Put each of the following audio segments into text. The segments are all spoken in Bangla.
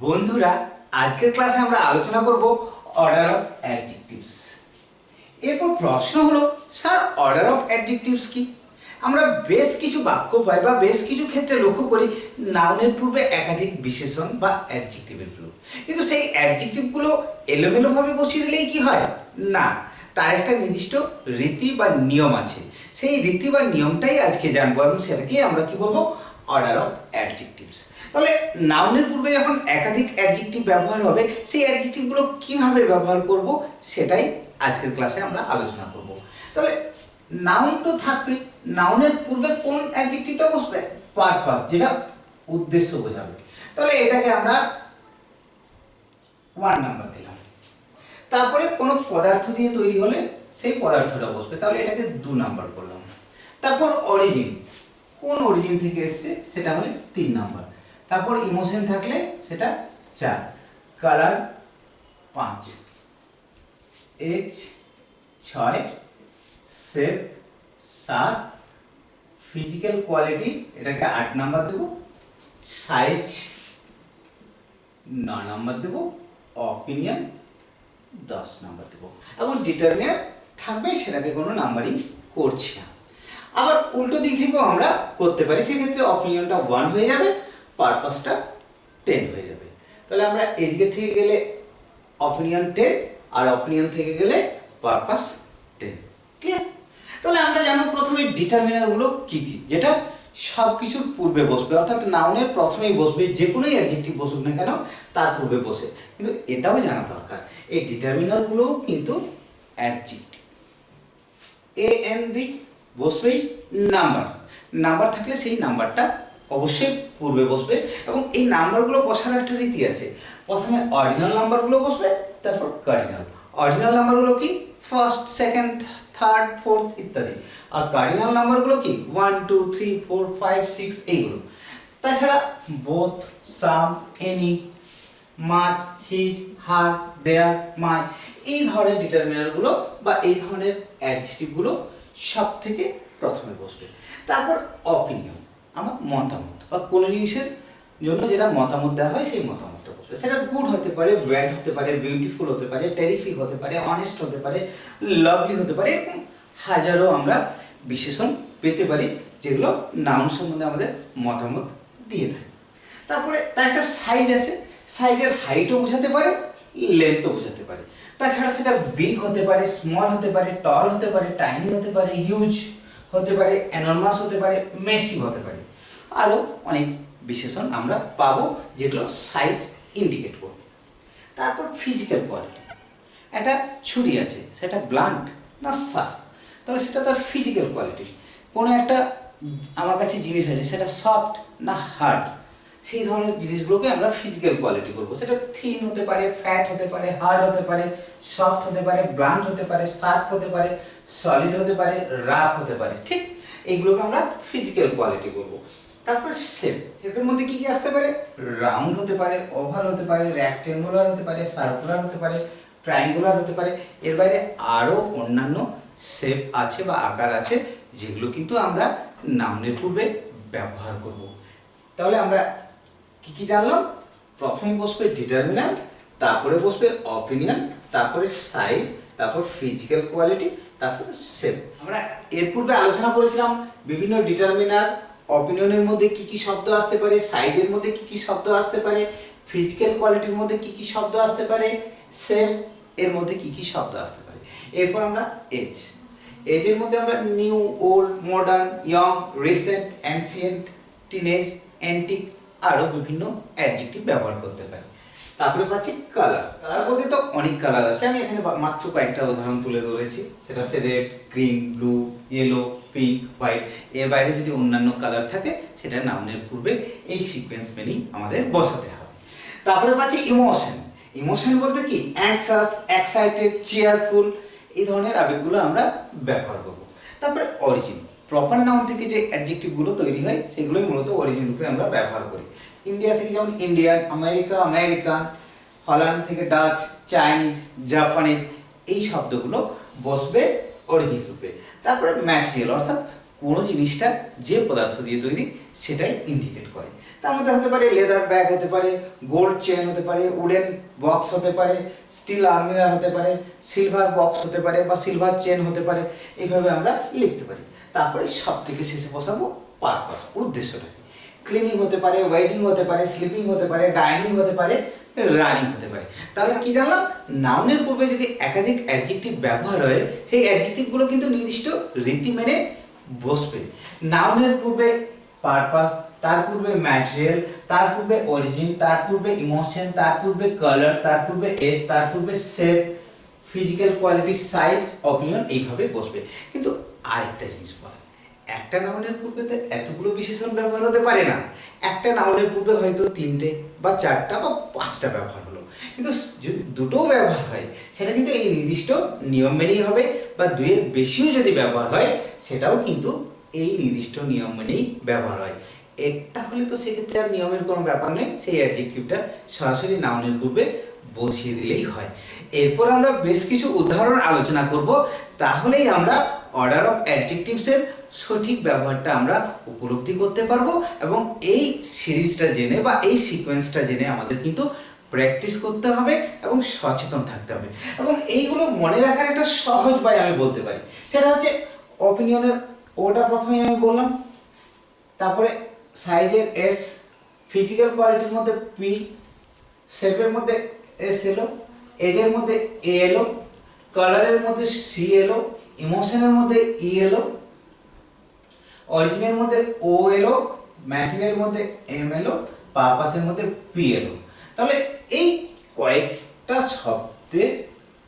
বন্ধুরা আজকের ক্লাসে আমরা আলোচনা করব অর্ডার অফ অ্যাডজেক্টিভস। এরপর প্রশ্ন হলো স্যার অর্ডার অফ অ্যাডজেক্টিভস কি? আমরা বেশ কিছু বাক্য পাই বা বেশ কিছু ক্ষেত্রে লক্ষ্য করি নাউনের পূর্বে একাধিক বিশেষণ বা অ্যাডজেক্টিভের প্রয়োগ, কিন্তু সেই অ্যাডজেক্টিভগুলো এলোমেলোভাবে বসিয়ে দিলেই কি হয় না, তার একটা নির্দিষ্ট রীতি বা নিয়ম আছে। সেই রীতি বা নিয়মটাই আজকে জানবো এবং সেটাকেই আমরা কি বলবো, অর্ডার অফ অ্যাডজেক্টিভস। তাহলে নাউনের পূর্বে যখন একাধিক অ্যাডজেক্টিভ ব্যবহার হবে সেই অ্যাডজেক্টিভগুলো কিভাবে ব্যবহার করব সেটাই আজকের ক্লাসে আমরা আলোচনা করব। তাহলে নাউন তো থাকবে, নাউনের পূর্বে কোন অ্যাডজেক্টিভটা বসবে? পারপাস, যেটা উদ্দেশ্য বোঝাবে। তাহলে এটাকে আমরা 1 নাম্বার দিলাম। তারপরে কোনো পদার্থ দিয়ে তৈরি হলে সেই পদার্থটা বসবে, তাহলে এটাকে 2 নাম্বার করলাম। তারপর অরিজিন, কোন অরিজিন থেকে এসছে সেটা হলে 3 নাম্বার। তারপর ইমোশন থাকলে সেটা 4, colour 5, age 6, shape 7, physical quality এটাকে 8 নাম্বার দেব, সাইজ 9 নাম্বার দেব, অপিনিয়ন 10 নাম্বার দেব এবং ডিটারমিনার থাকবে, সেটাকে কোনো নাম্বারিং করছি না। আবার উল্টো দিক থেকেও আমরা করতে পারি, সেক্ষেত্রে অপিনিয়নটা 1 হয়ে যাবে, পারপাসটা 10 হয়ে যাবে। তাহলে আমরা এদিকে থেকে গেলে অপিনিয়ন 10 আর অপিনিয়ন থেকে গেলে পারপাস 10। ক্লিয়ার? তাহলে আমরা জানবো প্রথমে ডিটারমিনারগুলো কি কি, যেটা সব কিছুর পূর্বে বসবে, অর্থাৎ নাউনের প্রথমেই বসবে, যে কোনো অ্যাডজেক্টিভ বসুক না কেন তার পূর্বে বসে। কিন্তু এটাও জানা দরকার এই ডিটারমিনারগুলোও কিন্তু অ্যাডজেক্টিভ। এন দি বসবেই নাম্বার, নাম্বার থাকলে সেই নাম্বারটা অবশ্যই পূর্বে বসবে এবং এই নাম্বারগুলো বসার একটা রীতি আছে। প্রথমে অর্ডিনাল নাম্বারগুলো বসবে, তারপর কার্ডিনাল। অর্ডিনাল নাম্বারগুলো কি? ফার্স্ট, সেকেন্ড, থার্ড, ফোর্থ ইত্যাদি। আর কার্ডিনাল নাম্বারগুলো কি? 1 2 3 4 5 6 এইগুলো। তাছাড়া বোথ, সাম, এনি, মাচ, হিজ, হার, দেয়ার, মাই, এই ধরনের ডিটারমিনারগুলো বা এই ধরনের অ্যাডজেক্টিভগুলো সব থেকে প্রথমে বসবে। তারপর অপিনিয়ন, আমার মতামত বা কোনো জিনিসের জন্য যেটা মতামত দেওয়া হয় সেই মতামতটা বসবে। সেটা গুড হতে পারে, ব্যাড হতে পারে, বিউটিফুল হতে পারে, টেরিফিক হতে পারে, অনেস্ট হতে পারে, লাভলি হতে পারে, এরকম হাজারো আমরা বিশেষণ পেতে পারি যেগুলো নাউন সম্বন্ধে আমাদের মতামত দিয়ে থাকে। তারপরে তার একটা সাইজ আছে, সাইজের হাইটও বোঝাতে পারে, লেন্থও বোঝাতে পারে। তাছাড়া সেটা বিগ হতে পারে, স্মল হতে পারে, টল হতে পারে, টাইনি হতে পারে, হিউজ হতে পারে, এনরমাস হতে পারে, মেসি হতে পারে। আরও অনেক বিশেষণ আমরা পাবো যেগুলো সাইজ ইন্ডিকেট করবে। তারপর ফিজিক্যাল কোয়ালিটি, একটা ছুরি আছে, সেটা ব্লান্ট না শার্প, তাহলে সেটা তার ফিজিক্যাল কোয়ালিটি। কোনো একটা আমার কাছে জিনিস আছে, সেটা সফট না হার্ড, সেই ধরনের জিনিসগুলোকে আমরা ফিজিক্যাল কোয়ালিটি করবো। সেটা থিন হতে পারে, ফ্যাট হতে পারে, হার্ড হতে পারে, সফট হতে পারে, ব্লান্ট হতে পারে, শার্প হতে পারে, সলিড হতে পারে, রাফ হতে পারে। ঠিক এইগুলোকে আমরা ফিজিক্যাল কোয়ালিটি করবো। তারপর শেপ, শেপের মধ্যে কি কি আসতে পারে? রাউন্ড হতে পারে, ওভাল হতে পারে, রেক্টেঙ্গুলার হতে পারে, সার্কুলার হতে পারে, ট্রায়াঙ্গুলার হতে পারে। এর বাইরে আরও অন্যান্য শেপ আছে বা আকার আছে যেগুলো কিন্তু আমরা নাউনের পূর্বে ব্যবহার করব। তাহলে আমরা কি কি জানলাম? প্রথমে বসবে ডিটারমিনার, তারপরে বসবে অপিনিয়ন, তারপরে সাইজ, তারপর ফিজিক্যাল কোয়ালিটি, তারপর শেপ। আমরা এর পূর্বে আলোচনা করেছিলাম বিভিন্ন ডিটারমিনার, অপিনিয়নের মধ্যে কি কি শব্দ আসতে পারে, সাইজের মধ্যে কি কি শব্দ আসতে পারে, ফিজিক্যাল কোয়ালিটির মধ্যে কি কি শব্দ আসতে পারে, শেপ এর মধ্যে কি কি শব্দ আসতে পারে। এরপর আমরা এজ, এজের মধ্যে আমরা new, old, modern, young, recent, ancient, teenage, antique আরও বিভিন্ন অ্যাডজেক্টিভ ব্যবহার করতে পারি। তারপরে পাচ্ছি কালার। কালার বলতে তো অনেক কালার আছে, আমি এখানে মাত্র কয়েকটা উদাহরণ তুলে ধরেছি। সেটা হচ্ছে red, green, blue, yellow, pink, white. এর বাইরে যদি অন্যান্য কালার থাকে সেটা নাউনের পূর্বে এই সিকোয়েন্স মিনিং আমাদের বসাতে হবে। তারপরে পাচ্ছি ইমোশন। ইমোশন বলতে কি? অ্যাংশাস, এক্সাইটেড, চেয়ারফুল, এই ধরনের আবেগগুলো আমরা ব্যবহার করব। তারপরে অরিজিন, প্রপার নাউন থেকে যে অ্যাডজেক্টিভগুলো তৈরি হয় সেগুলোই মূলত অরিজিন রূপে আমরা ব্যবহার করি। ইন্ডিয়া থেকে যেমন ইন্ডিয়ান, আমেরিকা আমেরিকান, হল্যান্ড থেকে ডাচ, চাইনিজ, জাপানিজ, এই শব্দগুলো বসবে অরিজিন রূপে। তারপরে ম্যাটেরিয়াল, অর্থাৎ কোনো জিনিসটা যে পদার্থ দিয়ে তৈরি সেটাই ইন্ডিকেট করে। তার মধ্যে হতে পারে লেদার ব্যাগ হতে পারে, গোল্ড চেন হতে পারে, উডেন বক্স হতে পারে, স্টিল আর্মিয়ার হতে পারে, সিলভার বক্স হতে পারে বা সিলভার চেন হতে পারে। এইভাবে আমরা লিখতে পারি। তারপরে সব থেকে শেষে বসাবো পারপাস, উদ্দেশ্যটা। ক্লিনিং হতে পারে, ওয়েটিং হতে পারে, স্লিপিং হতে পারে, ডাইনিং হতে পারে, রানিং হতে পারে। তাহলে কি জানলাম, নাউনের পূর্বে যদি একাধিক অ্যাডজেক্টিভ ব্যবহার হয় সেই অ্যাডজেক্টিভগুলো কিন্তু নির্দিষ্ট রীতি মেনে বসবে। নাউনের পূর্বে পারপাস, তার পূর্বে ম্যাটেরিয়াল, তার পূর্বে অরিজিন, তার পূর্বে ইমোশন, তার পূর্বে কালার, তার পূর্বে এজ, তার পূর্বে shape, physical quality, size, opinion, এইভাবে বসবে। কিন্তু আরেকটা জিনিস বলা, একটা নাউনের পূর্বে তো এতগুলো বিশেষণ ব্যবহার হতে পারে না। একটা নাউনের পূর্বে হয়তো 3টে বা 4টা বা 5টা ব্যবহার হলো, কিন্তু যদি দুটোও ব্যবহার হয় সেটা কিন্তু এই নির্দিষ্ট নিয়ম মেনেই হবে, বা 2-এর বেশিও যদি ব্যবহার হয় সেটাও কিন্তু এই নির্দিষ্ট নিয়ম মেনেই ব্যবহার হয়। একটা হলে তো সেক্ষেত্রে আর নিয়মের কোনো ব্যাপার নেই, সেই অ্যাডজেক্টিভটা সরাসরি নাউনের পূর্বে বসিয়ে দিলেই হয়। এরপর আমরা বেশ কিছু উদাহরণ আলোচনা করব, তাহলেই আমরা অর্ডার অফ অ্যাডজেক্টিভসের সঠিক ব্যবহারটা আমরা উপলব্ধি করতে পারবো। এবং এই সিরিজটা জেনে বা এই সিকোয়েন্সটা জেনে আমাদের কিন্তু প্র্যাকটিস করতে হবে এবং সচেতন থাকতে হবে। এবং এইগুলো মনে রাখার একটা সহজ উপায় আমি বলতে পারি, সেটা হচ্ছে অপিনিয়নের ওটা প্রথমে আমি বললাম, তারপরে সাইজের এস, ফিজিক্যাল কোয়ালিটির মধ্যে পি, শেপের মধ্যে এস এলো, এজের মধ্যে এ এলো, কালারের মধ্যে সি এলো, ইমোশনের মধ্যে ই এলো, অরিজিনের মধ্যে ও এলো, ম্যাটেরিয়ালের মধ্যে এম এলো, পারপাসের মধ্যে পি এলো। তাহলে এই কয়েকটা শব্দের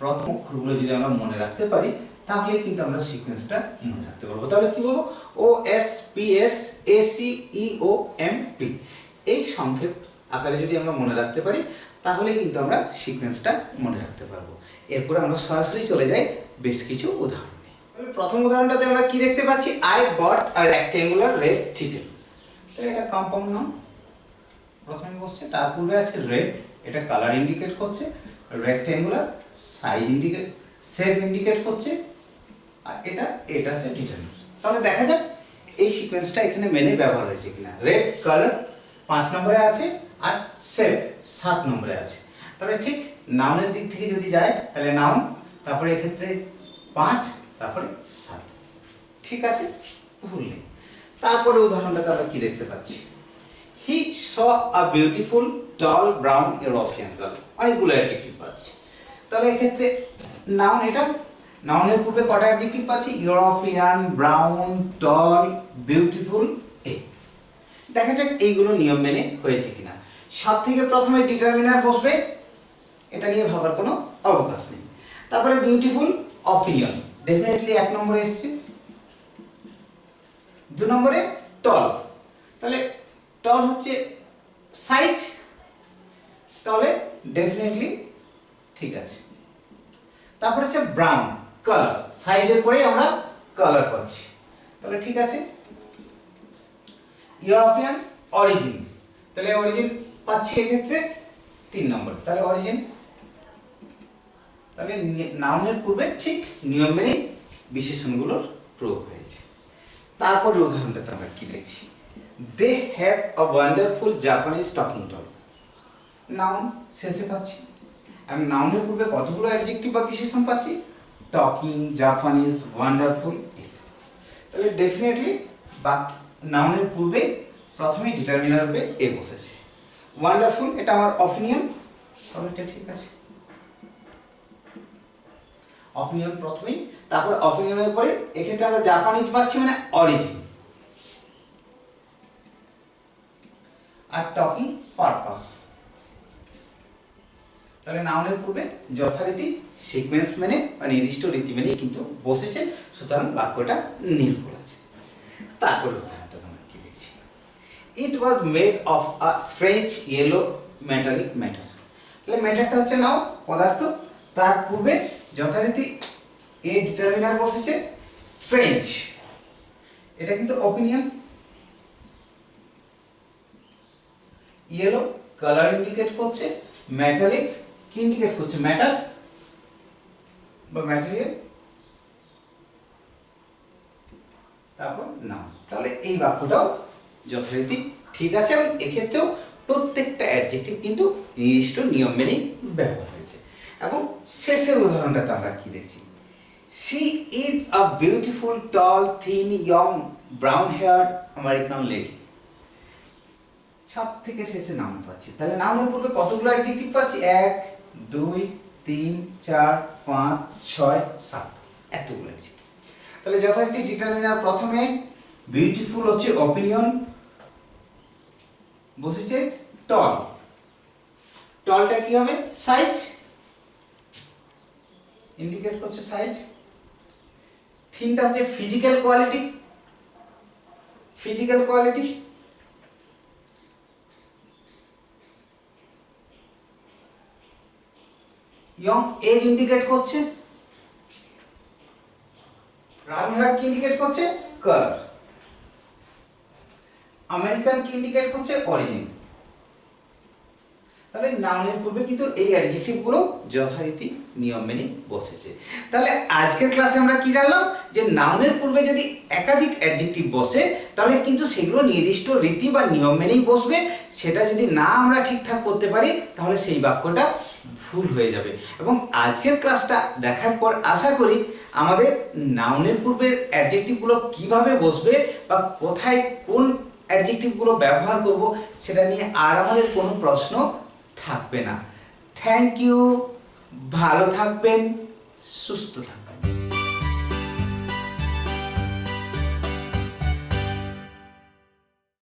প্রথম অক্ষরগুলো যদি আমরা মনে রাখতে পারি তাহলে কিন্তু আমরা সিকোয়েন্সটা মনে রাখতে পারবো। তাহলে কি বলবো, O S P S A C E O M P, এই সংক্ষেপ আকারে যদি আমরা মনে রাখতে পারি তাহলেই কিন্তু আমরা সিকোয়েন্সটা মনে রাখতে পারবো। এরপর আমরা সরাসরি চলে যাই বেশ কিছু উদাহরণ। প্রথম উদাহরণটাতে আমরা কি দেখতে পাচ্ছি, I got a rectangular red chicken. তো এটা কম্পাউন্ড নাউন প্রথমে বসছে, তার পূর্বে আছে রেড, এটা কালার ইন্ডিকেট করছে, rectangular size indicate, shape indicate করছে, আর এটা হচ্ছে ডিটারমিনার। তাহলে দেখা যাক এই সিকোয়েন্সটা এখানে মেনে ব্যবহার হয়েছে কিনা। রেড কালার 5 নম্বরে আছে আর শেপ 7 নম্বরে আছে। তাহলে ঠিক নাউনের দিক থেকে যদি যায় তাহলে নাউন, তারপরে এক্ষেত্রে 5, তারপরে 7, ঠিক আছে, ভুল নেই। তারপরে উদাহরণটাতে আমরা কি দেখতে পাচ্ছি, he saw a beautiful tall brown European girl, অনেকগুলো অ্যাডজেক্টিভ পাচ্ছি। তাহলে এক্ষেত্রে নাউন, এটা নাউনের পূর্বে কটা অ্যাডজেক্টিভ পাচ্ছি, ইউরোপিয়ান, ব্রাউন, টল, বিউটিফুল, এ। দেখা যাক এইগুলো নিয়ম মেনে হয়েছে কিনা। সব থেকে প্রথমে ডিটারমিনার বসবে, এটা নিয়ে ভাবার কোনো অবকাশ নেই। তারপরে বিউটিফুল, অপিনিয়ন ডেফিনেটলি 1 নম্বরে এসছে। 2 নম্বরে টল, তাহলে টল হচ্ছে সাইজ, তাহলে ডেফিনেটলি ঠিক আছে। তারপরে হচ্ছে ব্রাউন, কালার, সাইজের পরেই আমরা কালার পাচ্ছি, তাহলে ঠিক আছে। ইউরোপিয়ান, অরিজিন, তাহলে অরিজিন পাচ্ছি এক্ষেত্রে 3 নম্বর, তাহলে অরিজিন, তাহলে নাউনের পূর্বে ঠিক নিয়ম মেনে বিশেষণগুলোর প্রয়োগ হয়েছে। তারপরে উদাহরণটাতে আমরা কি দেখছি, they have a wonderful Japanese talking dog, noun শেষে পাচ্ছি। আমি নাউনের পূর্বে কতগুলো অ্যাডজেক্টিভ বা বিশেষণ পাচ্ছি, টকিং, জাপানিজ, ওয়ান্ডারফুল। তাহলে ডেফিনেটলি বা নাউনের পূর্বে প্রথমেই ডিটারমিনার রূপে এ বসেছে। ওয়ান্ডারফুল, এটা আমার অপিনিয়ন, তাহলে এটা ঠিক আছে। অপিনিয়ন প্রথমেই, তারপর অপিনিয়নের পরে এক্ষেত্রে আমরা জাপানিজ পাচ্ছি মানে অরিজিন, আর টকিং পারপাস। তাহলে নাউনের পূর্বে যথারীতি সিকোয়েন্স মেনে বা নির্দিষ্ট রীতি মেনে কিন্তু বসেছে, সুতরাং বাক্যটা নির্ভুল আছে। তারপরে উদাহরণটা আমরা কি দেখছি, it was made of a strange yellow metallic matter. তাহলে ম্যাটারটা হচ্ছে নাও পদার্থ, তার পূর্বে যথারীতি এ ডিটারমিনার বসেছে, স্ট্রেঞ্জ, এটা কিন্তু অপিনিয়ন। ইয়েলো কালার ইন্ডিকেট করছে, মেটালিক কি ইন্ডিকেট করছে, ম্যাটার বা ম্যাটেরিয়াল, তারপর নাউন। তাহলে এই বাক্যটাও যথারীতি ঠিক আছে এবং এক্ষেত্রেও প্রত্যেকটা অ্যাডজেক্টিভ কিন্তু নির্দিষ্ট নিয়ম মেনেই ব্যবহার হয়েছে। এবং শেষের উদাহরণটাতে আমরা কি দেখছি, She is a beautiful, tall, thin, young, brown-haired American lady. সব থেকে শেষে নাউন পাচ্ছি, তাহলে নাউনের পূর্বে কতগুলো অ্যাডজেক্টিভ পাচ্ছি? 1 2 3 4 5 6 7 এতগুলো অ্যাডজেক্টিভ। তাহলে যথারীতি ডিটারমিনার প্রথমে বিউটিফুল হচ্ছে অপিনিয়ন, বসেছে টল, টলটা কি হবে? সাইজ, ইন্ডিকেট করছে সাইজ। থিনটা হচ্ছে physical quality, physical quality. Young age indicate করছে, ব্রাউন হেয়ার কি ইন্ডিকেট করছে? কালার। আমেরিকান কি ইন্ডিকেট করছে? অরিজিন। তাহলে নাউনের পূর্বে কিন্তু এই অ্যাডজেক্টিভ গুলো যথারীতি নিয়ম মেনে বসেছে। তাহলে আজকের ক্লাসে আমরা কি জানলাম, যে নাউনের পূর্বে যদি একাধিক অ্যাডজেক্টিভ বসে তাহলে কিন্তু সেগুলো নির্দিষ্ট রীতি বা নিয়ম মেনেই বসবে। সেটা যদি না আমরা ঠিকঠাক করতে পারি তাহলে সেই বাক্যটা ভুল হয়ে যাবে। এবং আজকের ক্লাসটা দেখার পর আশা করি আমাদের নাউনের পূর্বের অ্যাডজেক্টিভগুলো কিভাবে বসবে বা কোথায় কোন অ্যাডজেক্টিভগুলো ব্যবহার করব সেটা নিয়ে আর আমাদের কোনো প্রশ্ন থাকবে না। থ্যাংক ইউ, ভালো থাকবেন, সুস্থ থাকবেন।